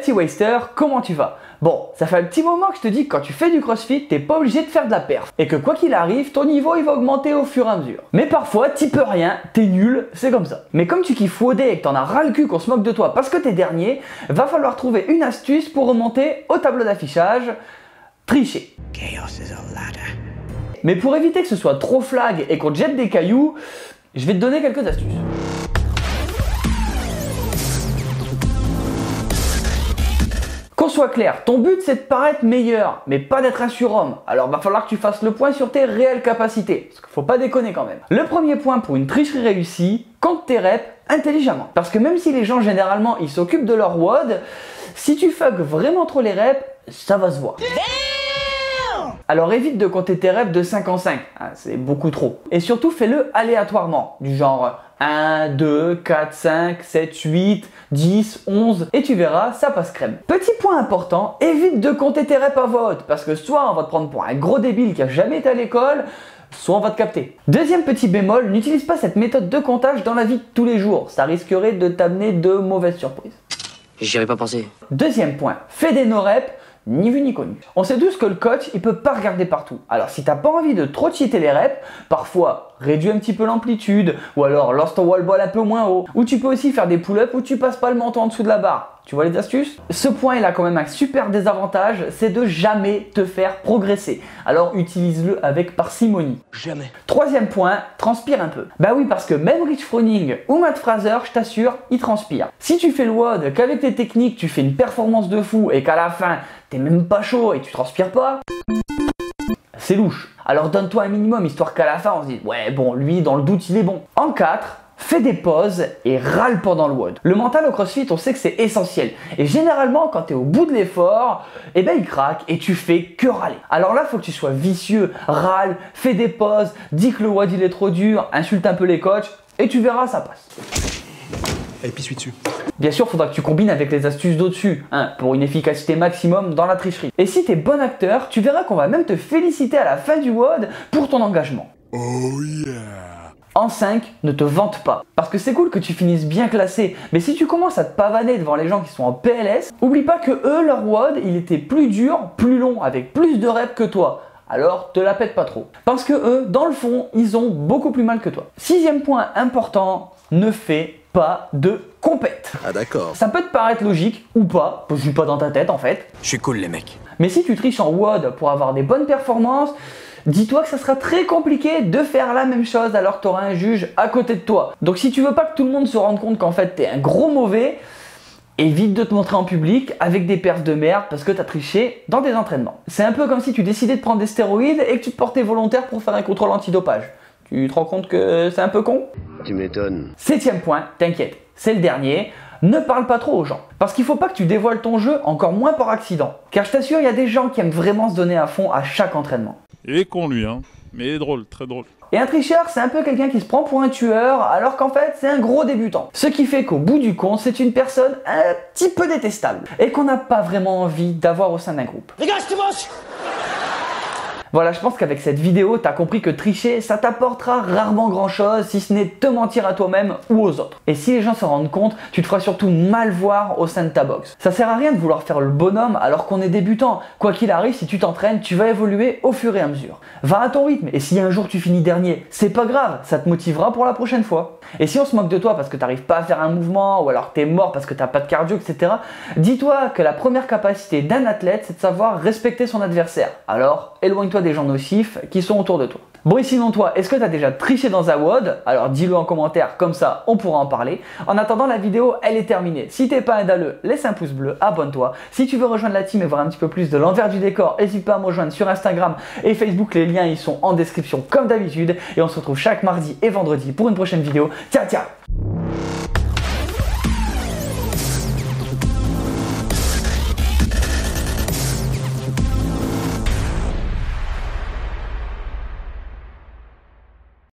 petit waster, comment tu vas? Bon, ça fait un petit moment que je te dis que quand tu fais du crossfit, t'es pas obligé de faire de la perf. Et que quoi qu'il arrive, ton niveau il va augmenter au fur et à mesure. Mais parfois, t'y peux rien, t'es nul, c'est comme ça. Mais comme tu kiffes WOD et que t'en as ras le cul qu'on se moque de toi parce que t'es dernier, va falloir trouver une astuce pour remonter au tableau d'affichage. Tricher. Mais pour éviter que ce soit trop flag et qu'on te jette des cailloux, je vais te donner quelques astuces. Qu'on soit clair, ton but c'est de paraître meilleur, mais pas d'être un surhomme. Alors va falloir que tu fasses le point sur tes réelles capacités, parce qu'il faut pas déconner quand même. Le premier point pour une tricherie réussie, compte tes reps intelligemment. Parce que même si les gens généralement ils s'occupent de leur WOD, si tu fuck vraiment trop les reps, ça va se voir. Alors évite de compter tes reps de 5 en 5, c'est beaucoup trop. Et surtout fais-le aléatoirement, du genre 1, 2, 4, 5, 7, 8, 10, 11 et tu verras, ça passe crème. Petit point important, évite de compter tes reps à voix haute parce que soit on va te prendre pour un gros débile qui a jamais été à l'école, soit on va te capter. Deuxième petit bémol, n'utilise pas cette méthode de comptage dans la vie de tous les jours, ça risquerait de t'amener de mauvaises surprises. J'y avais pas pensé. Deuxième point, fais des no-reps, ni vu ni connu. On sait tous que le coach, il peut pas regarder partout. Alors si t'as pas envie de trop cheater les reps, parfois réduis un petit peu l'amplitude, ou alors lance ton wall ball un peu moins haut, ou tu peux aussi faire des pull-ups où tu passes pas le menton en dessous de la barre. Tu vois les astuces? Ce point il a quand même un super désavantage, c'est de jamais te faire progresser. Alors utilise-le avec parcimonie. Jamais. Troisième point, transpire un peu. Bah oui, parce que même Rich Froning ou Matt Fraser, je t'assure, ils transpirent. Si tu fais le WOD, qu'avec tes techniques tu fais une performance de fou et qu'à la fin t'es même pas chaud et tu transpires pas, c'est louche. Alors donne-toi un minimum histoire qu'à la fin on se dise ouais bon lui dans le doute il est bon. En 4, fais des pauses et râle pendant le WOD. Le mental au CrossFit, on sait que c'est essentiel. Et généralement, quand tu es au bout de l'effort, eh ben il craque et tu fais que râler. Alors là, il faut que tu sois vicieux, râle, fais des pauses, dis que le WOD il est trop dur, insulte un peu les coachs et tu verras, ça passe. Et puis suis dessus. Bien sûr, il faudra que tu combines avec les astuces d'au-dessus, pour une efficacité maximum dans la tricherie. Et si tu es bon acteur, tu verras qu'on va même te féliciter à la fin du WOD pour ton engagement. Oh yeah. En 5, ne te vante pas. Parce que c'est cool que tu finisses bien classé, mais si tu commences à te pavaner devant les gens qui sont en PLS, oublie pas que eux, leur WOD, il était plus dur, plus long, avec plus de reps que toi. Alors te la pète pas trop. Parce que eux, dans le fond, ils ont beaucoup plus mal que toi. Sixième point important, ne fais pas de compète. Ah d'accord. Ça peut te paraître logique ou pas, je suis pas dans ta tête en fait. Je suis cool les mecs. Mais si tu triches en WOD pour avoir des bonnes performances, dis-toi que ça sera très compliqué de faire la même chose alors que tu auras un juge à côté de toi. Donc si tu veux pas que tout le monde se rende compte qu'en fait tu es un gros mauvais, évite de te montrer en public avec des perfs de merde parce que tu as triché dans des entraînements. C'est un peu comme si tu décidais de prendre des stéroïdes et que tu te portais volontaire pour faire un contrôle antidopage. Tu te rends compte que c'est un peu con? Tu m'étonnes. Septième point, t'inquiète, c'est le dernier. Ne parle pas trop aux gens. Parce qu'il faut pas que tu dévoiles ton jeu, encore moins par accident. Car je t'assure, il y a des gens qui aiment vraiment se donner à fond à chaque entraînement. Il est con lui, hein. Mais il est drôle, très drôle. Et un tricheur, c'est un peu quelqu'un qui se prend pour un tueur, alors qu'en fait, c'est un gros débutant. Ce qui fait qu'au bout du compte, c'est une personne un petit peu détestable. Et qu'on n'a pas vraiment envie d'avoir au sein d'un groupe. Les gars, je te mange. Voilà, je pense qu'avec cette vidéo, t'as compris que tricher, ça t'apportera rarement grand chose, si ce n'est te mentir à toi-même ou aux autres. Et si les gens se rendent compte, tu te feras surtout mal voir au sein de ta box. Ça sert à rien de vouloir faire le bonhomme alors qu'on est débutant. Quoi qu'il arrive, si tu t'entraînes, tu vas évoluer au fur et à mesure. Va à ton rythme, et si un jour tu finis dernier, c'est pas grave, ça te motivera pour la prochaine fois. Et si on se moque de toi parce que t'arrives pas à faire un mouvement, ou alors que t'es mort parce que t'as pas de cardio, etc., dis-toi que la première capacité d'un athlète, c'est de savoir respecter son adversaire. Alors, éloigne-toi des gens nocifs qui sont autour de toi. Bon, et sinon toi, est-ce que tu as déjà triché dans un WOD? Alors dis-le en commentaire, comme ça on pourra en parler. En attendant, la vidéo elle est terminée. Si t'es pas un dalleux, laisse un pouce bleu, abonne-toi. Si tu veux rejoindre la team et voir un petit peu plus de l'envers du décor, n'hésite pas à me rejoindre sur Instagram et Facebook, les liens ils sont en description comme d'habitude. Et on se retrouve chaque mardi et vendredi pour une prochaine vidéo. Ciao ciao.